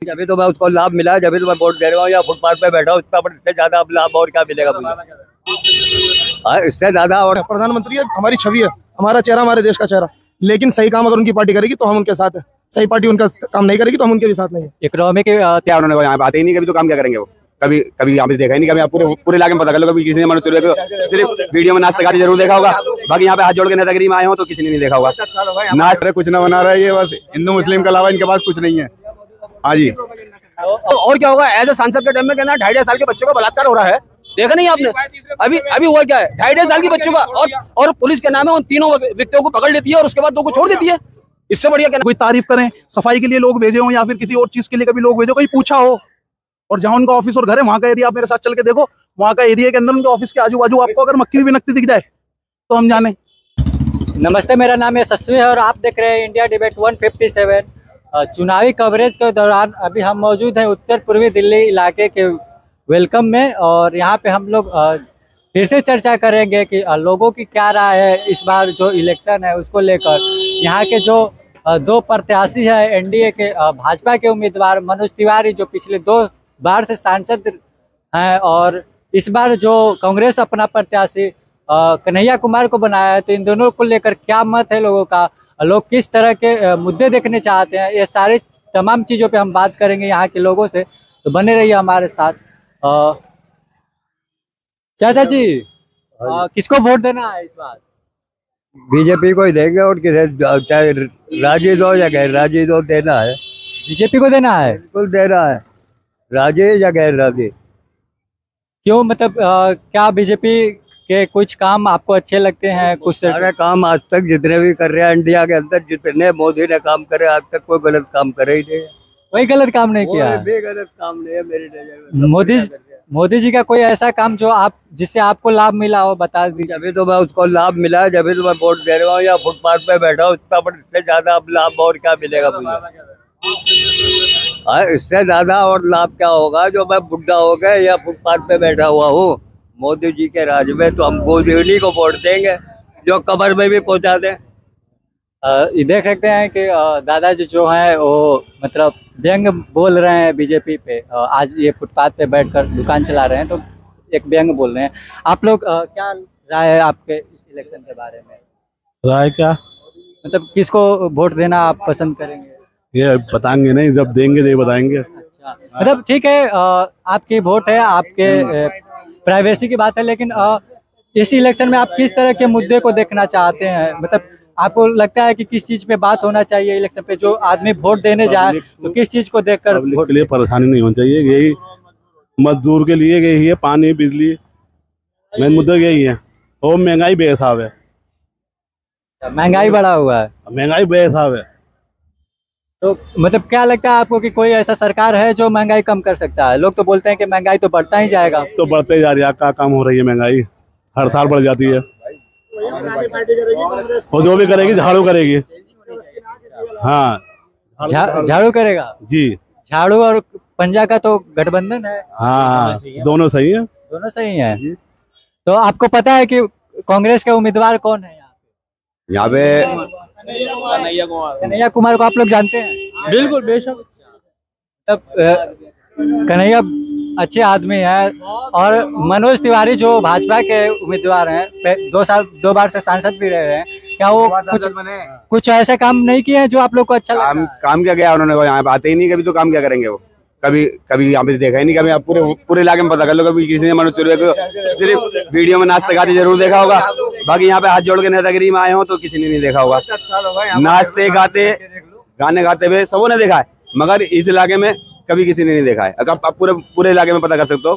अभी तो मैं उसको लाभ मिला है, जब तो मैं वोट दे रहा हूँ या फुटपाथ पे बैठा हूँ, इसका इससे ज्यादा अब लाभ और क्या मिलेगा मुझे? इससे ज्यादा। और प्रधानमंत्री है, हमारी छवि है, हमारा चेहरा, हमारे देश का चेहरा, लेकिन सही काम अगर उनकी पार्टी करेगी तो हम उनके साथ है, सही पार्टी उनका काम नहीं करेगी तो हम उनके भी साथ नहीं है। इकोनॉमी के क्या उन्होंने यहाँ पे आते ही नहीं, कभी तो काम क्या करेंगे वो? कभी कभी यहाँ पे देखा ही नहीं, कभी आप पूरे इलाके में पता कर लो, कभी किसी ने मनुष्य को सिर्फ वीडियो में नाश्ता खाती जरूर देखा होगा, बाकी यहाँ पे हाथ जोड़ के नेतागिरी में आए हो तो किसी ने नहीं देखा होगा। नाश्ता कुछ ना बना रहा है ये, बस हिंदू मुस्लिम के अलावा इनके पास कुछ नहीं है। हाँ जी। और क्या होगा? एज ए सांसद के टाइम में कहना 2.5 साल के बच्चों का बलात्कार हो रहा है, देखा नहीं आपने? अभी हुआ क्या है? 2.5 साल के बच्चों का, और पुलिस के नाम है उन तीनों व्यक्तियों को पकड़ लेती है और उसके बाद 2 को छोड़ देती है। इससे बढ़िया क्या? कोई तारीफ करें, सफाई के लिए लोग भेजे हो या फिर किसी और चीज के लिए कभी लोग भेजो, कहीं पूछा हो? और जहाँ उनका ऑफिस और घर है वहाँ का एरिया आप मेरे साथ चल के देखो, वहाँ का एरिया के अंदर उनके ऑफिस के आजू बाजू आपको अगर मक्खी भी बिनकती दिख जाए तो हम जाने। नमस्ते, मेरा नाम यशस्वी है और आप देख रहे हैं इंडिया डिबेट 157। चुनावी कवरेज के दौरान अभी हम मौजूद हैं उत्तर पूर्वी दिल्ली इलाके के वेलकम में, और यहाँ पे हम लोग फिर से चर्चा करेंगे कि लोगों की क्या राय है इस बार जो इलेक्शन है उसको लेकर। यहाँ के जो 2 प्रत्याशी है एनडीए के, भाजपा के उम्मीदवार मनोज तिवारी जो पिछले 2 बार से सांसद हैं, और इस बार जो कांग्रेस अपना प्रत्याशी कन्हैया कुमार को बनाया है, तो इन दोनों को लेकर क्या मत है लोगों का, लोग किस तरह के मुद्दे देखने चाहते हैं, ये सारे तमाम चीज़ों पे हम बात करेंगे यहाँ के लोगों से। तो बने रहिए हमारे साथ। चाचा जी, किसको वोट देना है इस बार? बीजेपी को ही देंगे, और किसे चाहे राजी दो या गैर राजी दो देना है। बीजेपी को देना है? बिल्कुल देना है, राजी या गैर राजी। क्यों, मतलब क्या बीजेपी के कुछ काम आपको अच्छे लगते हैं? कुछ सारे काम आज तक जितने भी कर रहे हैं इंडिया के अंदर, जितने मोदी ने काम करे आज तक कोई गलत काम करे ही नहीं। कोई गलत काम नहीं किया? कोई गलत काम नहीं है मेरी नजर में। मोदी जी का कोई ऐसा काम जो जिससे आपको लाभ मिला हो, बता दीजिए। अभी तो मैं उसको लाभ मिला है, जब तो मैं वोट दे रहा हूँ या फुटपाथ पे बैठा हूँ, इससे ज्यादा अब लाभ और क्या मिलेगा मुझे? इससे ज्यादा और लाभ क्या होगा? जो मैं बुढ़ा हो गया या फुटपाथ पे बैठा हुआ हूँ मोदी जी के राज में, तो हम उन्हीं को वोट देंगे जो कब्र में भी पहुंचा दें। ये देख सकते हैं कि दादाजी जो हैं वो मतलब व्यंग बोल रहे हैं बीजेपी पे। आज ये फुटपाथ पे बैठकर दुकान चला रहे हैं तो एक व्यंग बोल रहे हैं। आप लोग क्या राय है आपके इस इलेक्शन के बारे में? राय क्या मतलब किसको वोट देना आप पसंद करेंगे? ये बताएंगे नहीं, जब देंगे नहीं बताएंगे। अच्छा, मतलब ठीक है, आपकी वोट है, आपके प्राइवेसी की बात है, लेकिन इस इलेक्शन में आप किस तरह के मुद्दे को देखना चाहते हैं? मतलब आपको लगता है कि किस चीज पे बात होना चाहिए इलेक्शन पे? जो आदमी वोट देने जाए तो किस चीज को देखकर वोट के लिए परेशानी नहीं होनी चाहिए, यही मजदूर के लिए यही है, पानी बिजली मेन मुद्दा यही है। और महंगाई बेहिसाब है, महंगाई बढ़ा हुआ है, महंगाई बेहिसाब है। तो मतलब क्या लगता है आपको कि कोई ऐसा सरकार है जो महंगाई कम कर सकता है? लोग तो बोलते हैं कि महंगाई तो बढ़ता ही जाएगा। तो बढ़ते जा रही है, क्या काम हो रही है? महंगाई हर साल बढ़ जाती है, और जो भी करेगी झाड़ू करेगी। हाँ, झाड़ू करेगा जी। झाड़ू और पंजा का तो गठबंधन है। हाँ, दोनों सही है, दोनों सही है। तो आपको पता है कि कांग्रेस का उम्मीदवार कौन है यहाँ पे? कन्हैया कुमार को आप लोग जानते हैं? बिल्कुल, बेशक। तब कन्हैया अच्छे आदमी है, और मनोज तिवारी जो भाजपा के उम्मीदवार हैं, 2 बार से सांसद भी रहे हैं, क्या वो कुछ ऐसे काम नहीं किए हैं जो आप लोग को अच्छा लगता है? काम क्या गया उन्होंने? यहाँ पे आते ही नहीं, कभी तो काम क्या करेंगे वो? कभी यहाँ पे देखा ही नहीं, कभी आप पूरे इलाके में पता कर लो, कभी किसी ने मनुष्य को सिर्फ वीडियो में नाश्ता खाती जरूर देखा होगा, बाकी यहाँ पे हाथ जोड़ के नेतागिरी में आए हो तो किसी ने नहीं देखा होगा। नाचते गाते गाने गाते हुए सबों ने देखा है, मगर इस इलाके में कभी किसी ने नहीं देखा है। अगर आप पूरे इलाके में पता कर सकते हो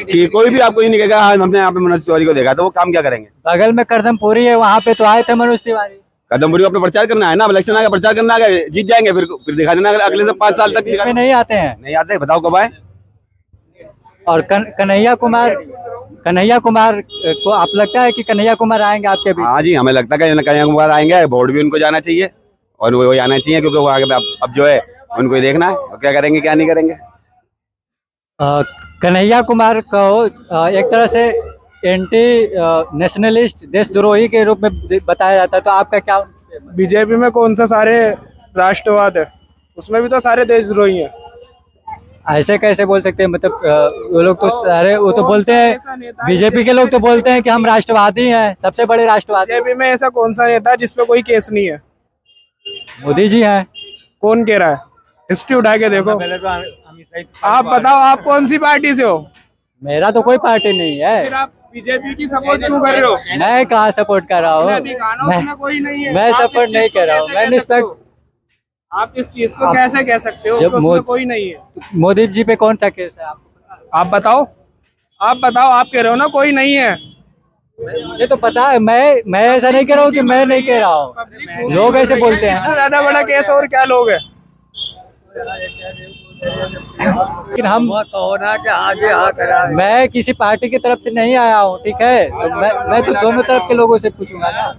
कि कोई भी आपको ये नहीं कहेगा हमने यहाँ पे मनोज तिवारी को देखा, तो वो काम क्या करेंगे? बगल में करदमपुरी है, वहाँ पे तो आए थे मनोज तिवारी। कदमपुरी को अपना प्रचार करना है ना, इलेक्शन आगे प्रचार करना है, जीत जाएंगे फिर दिखा देना अगले से 5 साल तक। नहीं आते हैं? नहीं आते, बताओ कब आए? और कन्हैया कुमार को आप लगता है कि कन्हैया कुमार आएंगे आपके बीच? हाँ जी, हमें लगता है कन्हैया कुमार आएंगे, वोट भी उनको जाना चाहिए और वो आना चाहिए, क्योंकि वो आगे अब जो है उनको ही देखना है और क्या करेंगे क्या नहीं करेंगे। कन्हैया कुमार को एक तरह से एंटी नेशनलिस्ट, देशद्रोही के रूप में बताया जाता है, तो आपका क्या? बीजेपी में कौन सा सारे राष्ट्रवाद है, उसमें भी तो सारे देशद्रोही हैं। ऐसे कैसे बोल सकते हैं? मतलब वो लोग तो सारे वो तो बोलते हैं, बीजेपी के लोग तो बोलते हैं कि हम राष्ट्रवादी हैं, सबसे बड़े राष्ट्रवादी। बीजेपी में ऐसा कौन सा नेता है जिसपे कोई केस नहीं है? मोदी जी हैं। कौन कह रहा है? हिस्ट्री उठा के देखो। आप बताओ, आप कौन सी पार्टी से हो? मेरा तो कोई पार्टी नहीं है। फिर आप बीजेपी की सपोर्ट क्यों कर रहे हो? मैं कहाँ सपोर्ट कर रहा हूँ? कोई नहीं है। मैं सपोर्ट नहीं कर रहा हूँ, मैं रिस्पेक्ट। आप इस चीज को कैसे कह सकते हो? जब उसमें कोई नहीं है। मोदी जी पे कौन सा केस है? आप बताओ, आप बताओ। आप कह रहे हो ना कोई नहीं है। मुझे तो पता है, मैं ऐसा नहीं कह रहा हूँ कि मैं नहीं कह रहा हूँ, लोग ऐसे बोलते हैं। इससे ज्यादा बड़ा केस और क्या लोग है? लेकिन हम कहो ना कि आगे हाँ करा। मैं किसी पार्टी की तरफ से नहीं आया हूँ, ठीक है? तो मैं तो दोनों तरफ के लोगों से पूछूंगा ना।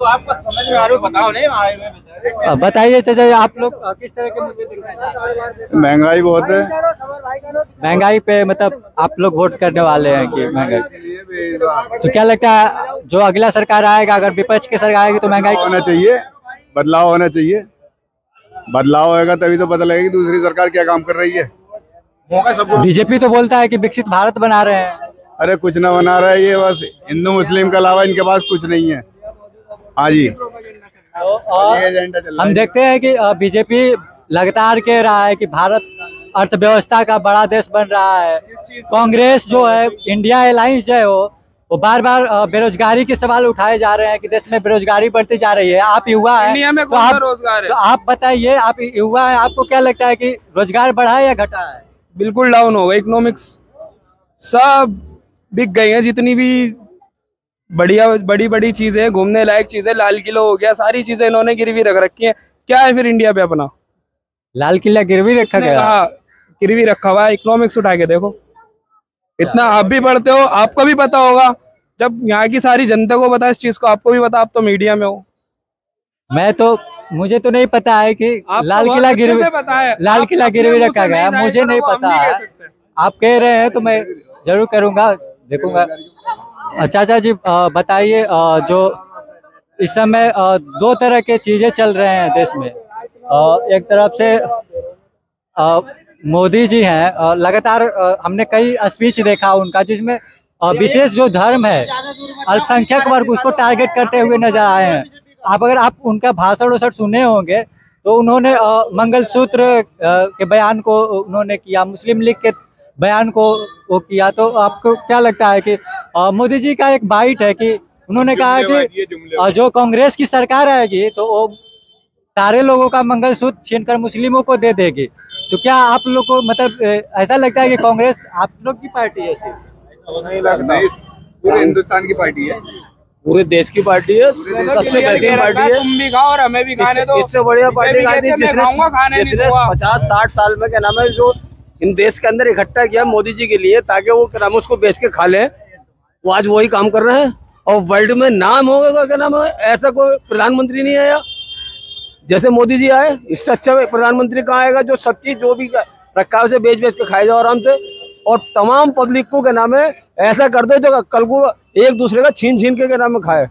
तो आपको समझ में आ रहा है, बताओ नहीं। बताइए चाचा, आप लोग किस तरह के मुद्दे देखना चाहते हैं? महंगाई बहुत है। महंगाई पे मतलब आप लोग वोट करने वाले हैं कि महंगाई? तो क्या लगता है जो अगला सरकार आएगा, अगर विपक्ष की सरकार आएगी तो महंगाई होना चाहिए, बदलाव होना चाहिए। बदलाव होएगा तभी तो पता लगेगा कि दूसरी सरकार क्या काम कर रही है। बीजेपी तो बोलता है कि विकसित भारत बना रहे हैं। अरे कुछ ना बना रहा है, ये बस हिंदू मुस्लिम के अलावा इनके पास कुछ नहीं है। हाँ जी। और हम देखते हैं कि बीजेपी लगातार कह रहा है कि भारत अर्थव्यवस्था का बड़ा देश बन रहा है। कांग्रेस जो है, इंडिया अलायंस जो है वो बार बार बेरोजगारी के सवाल उठाए जा रहे हैं कि देश में बेरोजगारी बढ़ती जा रही है। आप युवा हैं, इंडिया में तो कौन सा रोजगार है? तो आप बताइए, आप युवा हैं, आपको क्या लगता है कि रोजगार बढ़ा है या घटा है? बिल्कुल डाउन होगा। इकोनॉमिक्स सब बिक गई हैं, जितनी भी बड़ी बड़ी चीजें, घूमने लायक चीजें, लाल किला हो गया, सारी चीजें इन्होंने गिरवी रख रखी हैं। क्या है फिर इंडिया पे अपना? लाल किला गिरवी रखा गया? हाँ, गिरवी रखा हुआ है। इकोनॉमिक्स उठा के देखो, इतना आप भी पढ़ते हो, आपको भी पता होगा। जब यहाँ की सारी जनता को पता इस चीज को, आपको भी पता, आप तो मीडिया में हो। मुझे तो नहीं पता है कि लाल किला गिरवी रखा गया, मुझे नहीं पता है। आप कह रहे हैं तो मैं जरूर करूंगा, देखूंगा। चाचा जी बताइए, जो इस समय दो तरह के चीजें चल रहे हैं देश में। एक तरफ से मोदी जी हैं, लगातार हमने कई स्पीच देखा उनका, जिसमें विशेष जो धर्म है, अल्पसंख्यक वर्ग, उसको टारगेट करते हुए नजर आए हैं। अगर आप उनका भाषण सुने होंगे तो उन्होंने मंगलसूत्र के बयान को उन्होंने किया, मुस्लिम लीग के बयान को वो किया। तो आपको क्या लगता है कि मोदी जी का एक बाइट है कि उन्होंने कहा कि जो कांग्रेस की सरकार आएगी तो वो सारे लोगों का मंगलसूत्र छीनकर मुस्लिमों को दे देगी। तो क्या आप लोग को मतलब ऐसा लगता है कि कांग्रेस आप लोग की पार्टी है? नहीं लगता, पूरे हिंदुस्तान की पार्टी है, पूरे देश की पार्टी है, सबसे बेहतरीन पार्टी है। तुम भी खाओ और हमें भी खाने दो। इससे बढ़िया पार्टी जिसने 50-60 साल में क्या नाम है जो इन देश के अंदर इकट्ठा किया मोदी जी के लिए, ताकि वो क्या नाम है उसको बेच के खा ले, वो आज वही काम कर रहे हैं। और वर्ल्ड में नाम होगा क्या नाम है, ऐसा कोई प्रधानमंत्री नहीं आया जैसे मोदी जी आए। इससे अच्छा प्रधानमंत्री कहाँ आएगा जो सब चीज जो भी रखा है उसे बेच बेच के खाए जाओ आराम से, और तमाम पब्लिक को क्या नाम है ऐसा कर दो जो कल को एक दूसरे का छीन छीन के क्या नाम है खाए।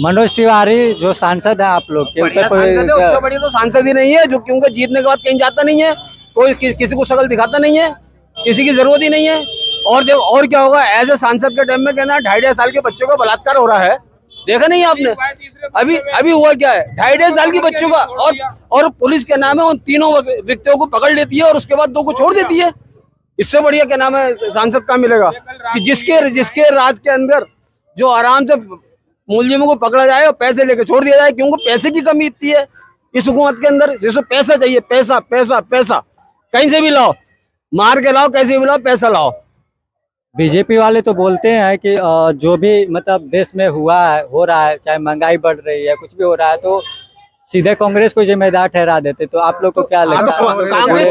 मनोज तिवारी जो सांसद है आप लोग के, उससे बड़ी तो सांसद ही नहीं है, जो क्योंकि जीतने के बाद कहीं जाता नहीं है, कोई किसी को शक्ल दिखाता नहीं है, किसी की जरूरत ही नहीं है। और देखो और क्या होगा, एज ए सांसद के टाइम में कहना 2.5 साल के बच्चों का बलात्कार हो रहा है, देखा नहीं आपने? अभी हुआ क्या है, 2.5 साल के बच्चों का, और पुलिस क्या नाम है उन तीनों व्यक्तियों को पकड़ लेती है और उसके बाद 2 को छोड़ देती है। इससे बढ़िया क्या नाम है सांसद का मिलेगा कि जिसके राज के अंदर जो आराम से मुलजिमों को पकड़ा जाए और पैसे लेके छोड़ दिया जाए, क्योंकि पैसे की कमी इतनी है इस हुकूमत के अंदर, जिसको पैसा चाहिए, पैसा पैसा पैसा, कहीं से भी लाओ, मार के लाओ, कैसे भी लाओ, पैसा लाओ। बीजेपी वाले तो बोलते हैं कि जो भी मतलब देश में हो रहा है, चाहे महंगाई बढ़ रही है, कुछ भी हो रहा है, तो सीधे कांग्रेस को जिम्मेदार ठहरा देते। तो आप लोग को क्या लगता है? कांग्रेस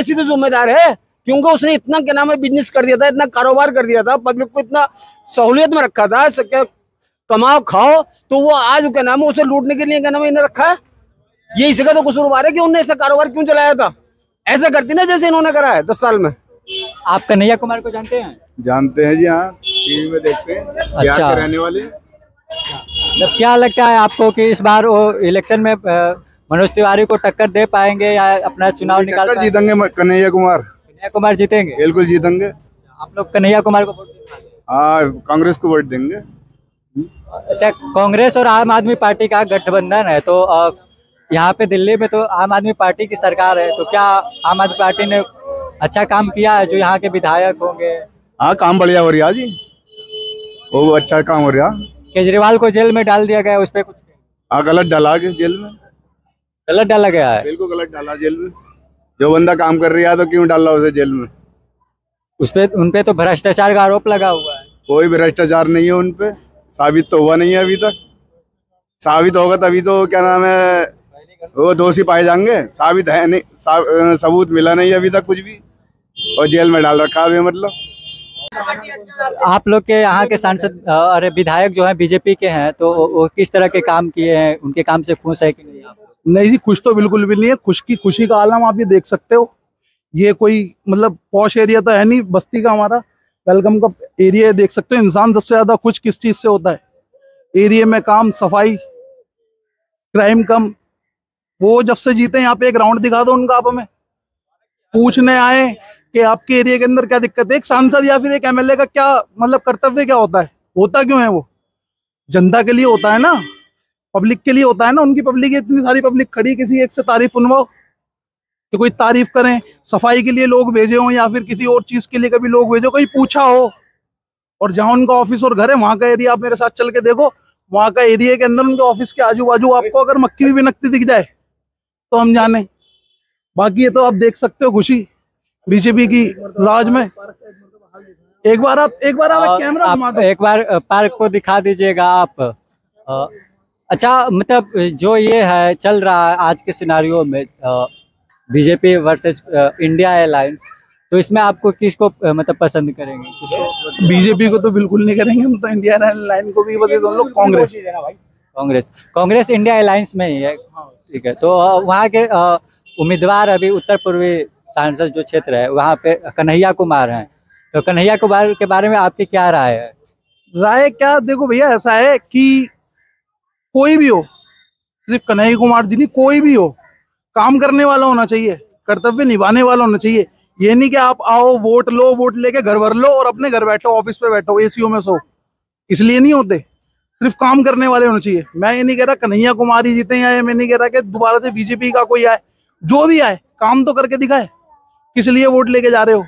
ही तो जिम्मेदार है, क्योंकि उसने इतना क्या नाम है बिजनेस कर दिया था, इतना कारोबार कर दिया था, पब्लिक को इतना सहूलियत में रखा था, कमाओ खाओ, तो वो आज क्या नाम है उसे लूटने के लिए क्या नाम है इन्हें रखा है। ये इसी का तो कसूरवार है कि उन्होंने ऐसा कारोबार क्यों चलाया था, ऐसा करती ना जैसे इन्होंने करा है 10 साल में। आप कन्हैया कुमार को जानते हैं? जानते हैं जी, हाँ, टीवी में देखते हैं। अच्छा, रहने वाले मतलब क्या लगता है आपको कि इस बार वो इलेक्शन में मनोज तिवारी को टक्कर दे पाएंगे या अपना चुनाव निकाल पाएंगे? जीतेंगे कन्हैया कुमार, कन्हैया कुमार जीतेंगे? बिल्कुल जीतेंगे। आप लोग कन्हैया कुमार को वोट देंगे? हाँ, कांग्रेस को वोट देंगे। अच्छा, कांग्रेस और आम आदमी पार्टी का गठबंधन है, तो यहाँ पे दिल्ली में तो आम आदमी पार्टी की सरकार है, तो क्या आम आदमी पार्टी ने अच्छा काम किया है? जो यहाँ के विधायक होंगे, हाँ काम बढ़िया हो रहा जी, वो अच्छा काम हो रहा। केजरीवाल को जेल में डाल दिया गया, उस पर कुछ? हाँ, गलत डाला के जेल में, गलत डाला गया है? बिल्कुल गलत डाला जेल में। जो बंदा काम कर रहा है तो क्यों डाला उसे जेल में? उनपे तो भ्रष्टाचार का आरोप लगा हुआ है। कोई भ्रष्टाचार नहीं है उनपे, साबित तो हुआ नहीं है अभी तक। साबित होगा तभी तो क्या नाम है वो दोषी पाए जाएंगे। साबित है नहीं, सबूत मिला नहीं अभी तक कुछ भी, और जेल में डाल रखा है। मतलब आप लोग के यहाँ के सांसद और विधायक जो हैं बीजेपी के हैं, तो वो किस तरह के काम किए हैं? उनके काम से खुश है कि नहीं आप? नहीं जी, खुश तो बिल्कुल भी नहीं है। खुशी का आलम आप ये देख सकते हो। ये कोई मतलब पॉश एरिया तो है नहीं, बस्ती का हमारा वेलकम का एरिया देख सकते हो। इंसान सबसे ज्यादा खुश किस चीज से होता है? एरिया में काम, सफाई, क्राइम कम। वो जब से जीते यहाँ पे एक राउंड दिखा दो उनका, आप हमें पूछने आए कि आपके एरिया के अंदर क्या दिक्कत है। एक सांसद या फिर एक एमएलए का क्या मतलब कर्तव्य क्या होता है? होता क्यों है? वो जनता के लिए होता है ना, पब्लिक के लिए होता है ना। उनकी पब्लिक, इतनी सारी पब्लिक खड़ी, किसी एक से तारीफ सुनवाओ कि कोई तारीफ करें। सफाई के लिए लोग भेजे हों या फिर किसी और चीज के लिए कभी लोग भेजो, कोई पूछा हो? और जहां उनका ऑफिस और घर है वहां का एरिया आप मेरे साथ चल के देखो। वहां का एरिया के अंदर उनके ऑफिस के आजू बाजू आपको अगर मक्खी भी बिनकती दिख जाए तो हम जाने। बाकी ये तो आप देख सकते हो खुशी बीजेपी की राज में। एक बार आप कैमरा घुमा दो, एक बार पार्क को दिखा दीजिएगा आप। अच्छा, मतलब जो ये है चल रहा है आज के सिनारियो में, बीजेपी वर्सेस इंडिया अलायंस, तो इसमें आपको किसको मतलब पसंद करेंगे? बीजेपी को तो बिल्कुल नहीं करेंगे हम तो। इंडिया लाइन को भी बस हम लोग कांग्रेस इंडिया अलायंस में ही है। ठीक है, तो वहाँ के उम्मीदवार अभी उत्तर पूर्वी सांसद जो क्षेत्र है वहाँ पे कन्हैया कुमार हैं, तो कन्हैया कुमार के बारे में आपकी क्या राय है? राय क्या, देखो भैया, ऐसा है कि कोई भी हो, सिर्फ कन्हैया कुमार जी नहीं, कोई भी हो, काम करने वाला होना चाहिए, कर्तव्य निभाने वाला होना चाहिए। ये नहीं कि आप आओ, वोट लो, वोट लेके घर भर लो और अपने घर बैठो, ऑफिस पे बैठो, एसीओ में सो। इसलिए नहीं होते, सिर्फ काम करने वाले होने चाहिए। मैं ये नहीं कह रहा कन्हैया कुमार ही जीते या मैं नहीं कह रहा कि दोबारा से बीजेपी का कोई आए, जो भी आए काम तो करके दिखाए। किस लिए वोट लेके जा रहे हो?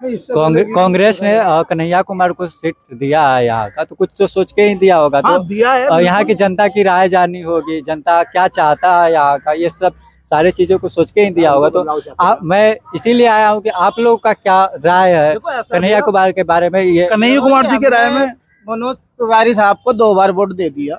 कांग्रेस ने कन्हैया कुमार को सीट दिया है यहाँ का, तो कुछ तो सोच के ही दिया होगा। तो दिया है, यहाँ की जनता की राय जाननी होगी, जनता क्या चाहता है यहाँ का, ये सब सारी चीजों को सोच के ही दिया होगा। तो मैं इसीलिए आया हूँ कि आप लोगों का क्या राय है कन्हैया कुमार के बारे में? ये कन्हैया कुमार जी के राय में मनोज तिवारी साहब को 2 बार वोट दे दिया।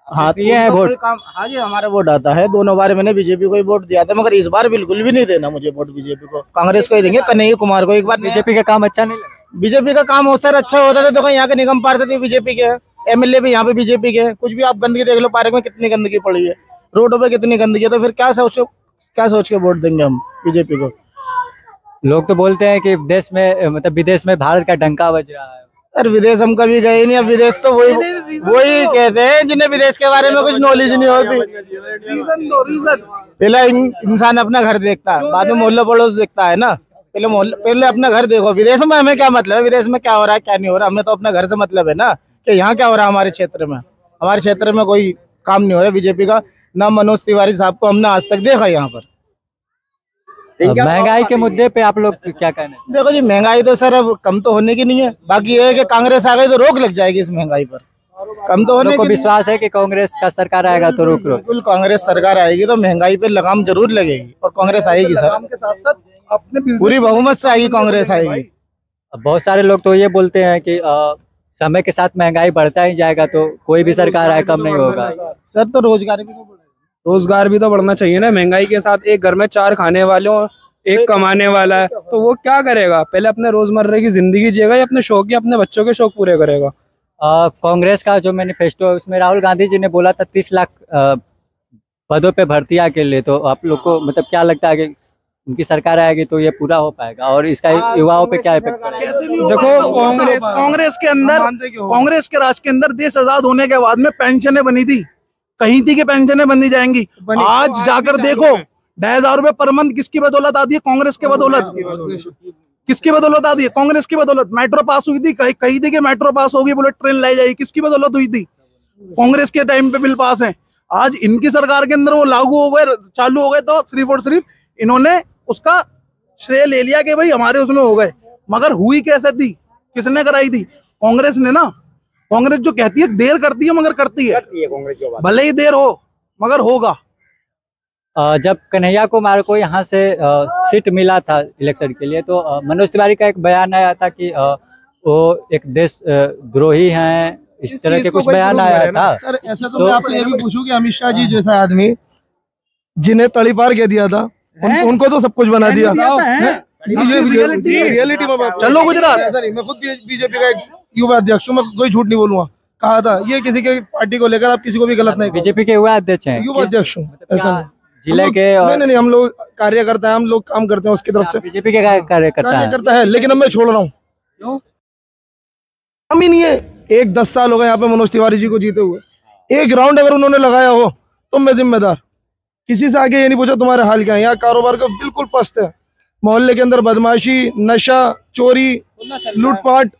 हाँ, ये है वोट। हाँ जी, हमारा वोट आता है। दोनों बार मैंने बीजेपी को ही वोट दिया था, मगर इस बार बिल्कुल भी नहीं देना मुझे वोट बीजेपी को। कांग्रेस को ही देंगे, कन्हैया कुमार को। एक बार बीजेपी का काम अच्छा नहीं लगा? बीजेपी का काम सर अच्छा होता था। देखो यहाँ के निगम पार्षद बीजेपी के, एमएलए भी यहाँ पे बीजेपी के। कुछ भी आप गंदगी देख लो, पार्क में कितनी गंदगी पड़ी है, रोडों पे कितनी गंदगी है। तो फिर क्या सोच के वोट देंगे हम बीजेपी को? लोग तो बोलते हैं कि देश में मतलब विदेश में भारत का डंका बज रहा है। अरे विदेश हम कभी गए नहीं। अब विदेश तो वही कहते हैं जिन्हें विदेश के बारे में कुछ नॉलेज नहीं होती। पहले इंसान अपना घर देखता है, बाद में मोहल्ला पड़ोस देखता है ना। पहले अपना घर देखो। विदेश में हमें क्या मतलब है? विदेश में क्या हो रहा है, क्या नहीं हो रहा, हमें तो अपना घर से मतलब है ना, कि यहाँ क्या हो रहा है हमारे क्षेत्र में। हमारे क्षेत्र में कोई काम नहीं हो रहा बीजेपी का, ना मनोज तिवारी साहब को हमने आज तक देखा यहाँ पर। महंगाई के मुद्दे पे आप लोग क्या कहना है? देखो जी, महंगाई तो सर अब कम तो होने की नहीं है। बाकी ये है कि कांग्रेस आ गई तो रोक लग जाएगी इस महंगाई पर। कम तो होने को विश्वास है कि कांग्रेस का सरकार आएगा तो रोक बिल्कुल कांग्रेस सरकार आएगी तो महंगाई पे लगाम जरूर लगेगी और कांग्रेस आएगी सर। के साथ साथ अपने पूरी बहुमत से आएगी, कांग्रेस आएगी। बहुत सारे लोग तो ये बोलते हैं कि समय के साथ महंगाई बढ़ता ही जाएगा, तो कोई भी सरकार आए कम नहीं होगा। सर तो रोजगार भी तो बढ़ना चाहिए ना। महंगाई के साथ एक घर में 4 खाने वाले और एक कमाने वाला है, तो वो क्या करेगा? पहले अपने रोजमर्रा की जिंदगी जिएगा या अपने शौक या अपने बच्चों के शौक पूरे करेगा? कांग्रेस का जो मैनिफेस्टो है उसमें राहुल गांधी जी ने बोला था 30 लाख पदों पे भर्तियां के लिए। तो आप लोग को मतलब क्या लगता है कि उनकी सरकार आएगी तो ये पूरा हो पाएगा, और इसका युवाओं पे क्या इफेक्ट पड़ेगा? देखो कांग्रेस के अंदर, कांग्रेस के राज के अंदर देश आजाद होने के बाद में पेंशनें बनी थी, कहीं थी कि पेंशनें बनी जाएंगी। आज जाकर देखो 2,500 रुपए पर मंथ किसकी बदौलत आती है? कांग्रेस के बदौलत। किसकी बदौलत आती है? कांग्रेस की बदौलत। मेट्रो पास हुई थी, कही थी कि मेट्रो पास होगी, बुलेट ट्रेन लाई जाएगी, किसकी बदौलत हुई थी? कांग्रेस के टाइम पे बिल पास है। आज इनकी सरकार के अंदर वो लागू हो गए, चालू हो गए, तो सिर्फ और सिर्फ इन्होंने उसका श्रेय ले लिया कि भाई हमारे उसमें हो गए। मगर हुई कैसे थी? किसने कराई थी? कांग्रेस ने ना। कांग्रेस जो कहती है देर करती है मगर करती है, भले ही देर हो मगर होगा। जब कन्हैया कुमार को यहाँ से सीट मिला था इलेक्शन के लिए, तो मनोज तिवारी का एक बयान आया था कि वो एक देश द्रोही हैं, इस तरह के कुछ बयान आया था। सर ऐसा तो मैं आपसे ये भी पूछूं कि अमित शाह जी जैसा आदमी जिन्हें तड़ीपार कह दिया था, उनको तो सब कुछ बना दिया। रियलिटी में चलो गुजरात, ऐसा नहीं, मैं खुद बीजेपी का एक युवा अध्यक्ष हूँ, मैं कोई झूठ नहीं बोलूंगा। कहा था ये किसी के पार्टी को लेकर आप किसी को भी गलत नहीं। बीजेपी के युवा अध्यक्ष हैं? युवा अध्यक्ष हूँ, ऐसा जिले के? नहीं, हम लोग कार्यकर्ता हैं, हम लोग काम करते हैं उसकी तरफ से। बीजेपी के कार्यकर्ता है, लेकिन अब मैं छोड़ रहा हूँ। हम ही नहीं है, 10 साल हो गए यहाँ पे मनोज तिवारी जी को जीते हुए। एक राउंड अगर उन्होंने लगाया हो तो मैं जिम्मेदार। किसी से आगे ये नहीं पूछा तुम्हारे हाल क्या है। यहाँ कारोबार का बिल्कुल पस्त है। मोहल्ले के अंदर बदमाशी, नशा, चोरी, लूटपाट,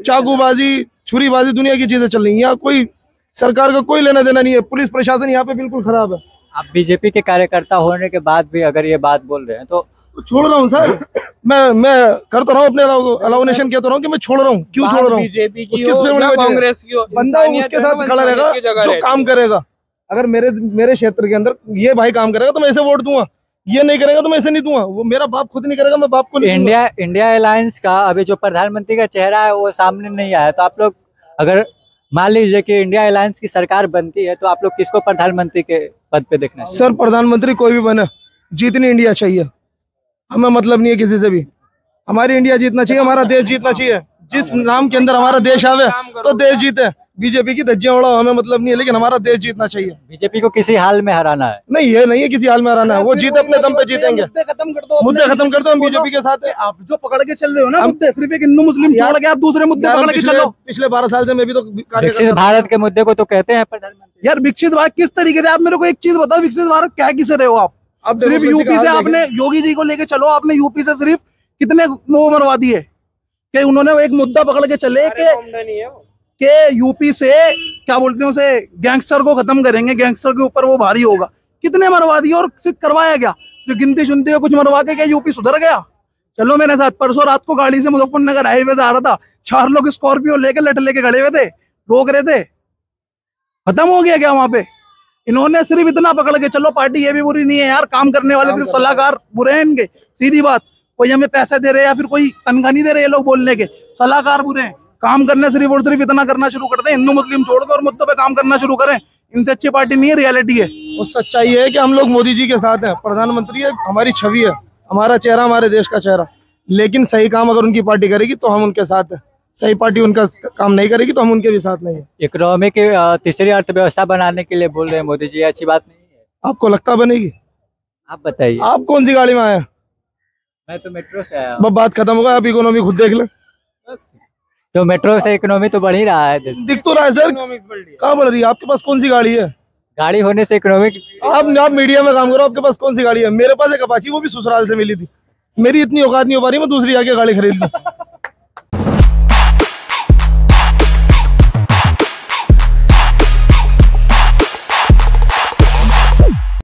चाकूबाजी, छुरीबाजी, दुनिया की चीजें चल रही हैं। यहाँ कोई सरकार का कोई लेना देना नहीं है। पुलिस प्रशासन यहाँ पे बिल्कुल खराब है। आप बीजेपी के कार्यकर्ता होने के बाद भी अगर ये बात बोल रहे हैं तो छोड़ रहा हूँ सर। मैं कर तो रहा हूँ अपने अलाउनेशन कहता रहा हूँ कि मैं छोड़ रहा हूँ। क्यों छोड़ रहा हूँ? बीजेपी की कांग्रेस की बंदा उसके साथ खड़ा रहेगा जो काम करेगा। अगर मेरे क्षेत्र के अंदर ये भाई काम करेगा तो मैं इसे वोट दूंगा, ये नहीं करेगा तो मैं इसे नहीं दूंगा। वो मेरा बाप खुद नहीं करेगा, मैं बाप को नहीं। इंडिया अलायंस का अभी जो प्रधानमंत्री का चेहरा है वो सामने नहीं आया, तो आप लोग अगर मान लीजिए कि इंडिया अलायंस की सरकार बनती है तो आप लोग किसको प्रधानमंत्री के पद पे देखना है? सर प्रधानमंत्री कोई भी बने, जीतनी इंडिया चाहिए। हमें मतलब नहीं है किसी से भी। हमारी इंडिया जीतना चाहिए, हमारा देश जीतना चाहिए। जिस नाम के अंदर हमारा देश आवे तो देश जीते। बीजेपी की धज्जियां उड़ाओ, हमें मतलब नहीं है, लेकिन हमारा देश जीतना चाहिए। बीजेपी को किसी हाल में हराना है? नहीं, ये नहीं है किसी हाल में हराना है। वो जीते अपने दम पे जीतेंगे। मुद्दे खत्म कर दो, हम बीजेपी के साथ हैं। आप जो पकड़ के चल रहे हो ना मुद्दे, सिर्फ एक हिंदू मुस्लिम छोड़ के आप दूसरे मुद्दे पकड़ के चलो। पिछले 12 साल से मैं भी तो विकसित भारत के मुद्दे को तो कहते हैं प्रधानमंत्री। यार विकसित भारत किस तरीके से? आप मेरे को एक चीज बताओ, विकसित भारत क्या किसे रहे हो आप? सिर्फ यूपी से आपने योगी जी को लेके चलो, आपने यूपी से सिर्फ कितने वो मरवा दिए कि उन्होंने एक मुद्दा पकड़ के चले कि यूपी से क्या बोलते हैं उसे, गैंगस्टर को खत्म करेंगे, गैंगस्टर के ऊपर वो भारी होगा। कितने मरवा दिए और सिर्फ करवाया गया? सिर्फ गिनती सुनती है कुछ मरवा के क्या यूपी सुधर गया? चलो मेरे साथ, परसों रात को गाड़ी से मुजफ्फरनगर हाईवे से आ रहा था, 4 लोग स्कॉर्पियो लेके लट लेके खड़े हुए थे, रोक रहे थे। खत्म हो गया क्या वहां पे? इन्होंने सिर्फ इतना पकड़ के चलो। पार्टी ये भी बुरी नहीं है यार, काम करने वाले सिर्फ सलाहकार बुरे हैं इनके। सीधी बात, कोई हमें पैसे दे रहे हैं या फिर कोई तनख्वाह नहीं दे रहे ये लोग बोलने के, सलाहकार बुरे हैं। काम करने सिर्फ और सिर्फ इतना करना शुरू करते हैं, हिंदू मुस्लिम छोड़ कर मुद्दों पे काम करना शुरू करें। इनसे अच्छी पार्टी नहीं है, रियलिटी है। और सच्चाई है कि हम लोग मोदी जी के साथ हैं। प्रधानमंत्री है, हमारी छवि है, हमारा चेहरा, हमारे देश का चेहरा। लेकिन सही काम अगर उनकी पार्टी करेगी तो हम उनके साथ हैं। सही पार्टी उनका काम नहीं करेगी तो हम उनके भी साथ नहीं है। इकोनॉमी की तीसरी अर्थव्यवस्था बनाने के लिए बोल रहे हैं मोदी जी, अच्छी बात नहीं है? आपको लगता बनेगी? आप बताइए। आप कौन सी गाड़ी में आए? मैं तो मेट्रो से आया। बात खत्म होगा, आप इकोनॉमी खुद देख ले। तो मेट्रो से इकोनॉमी तो बढ़ ही रहा है। दिख तो रहा है सर, कहाँ बढ़ रही है? आपके पास कौन सी गाड़ी है? गाड़ी होने से इकोनॉमी। आप मीडिया में काम करो, आपके पास कौन सी गाड़ी है? मेरे पास एक अपाची, वो भी ससुराल से मिली थी। मेरी इतनी औकात नहीं हो पा रही मैं दूसरी आके गाड़ी खरीद लूं।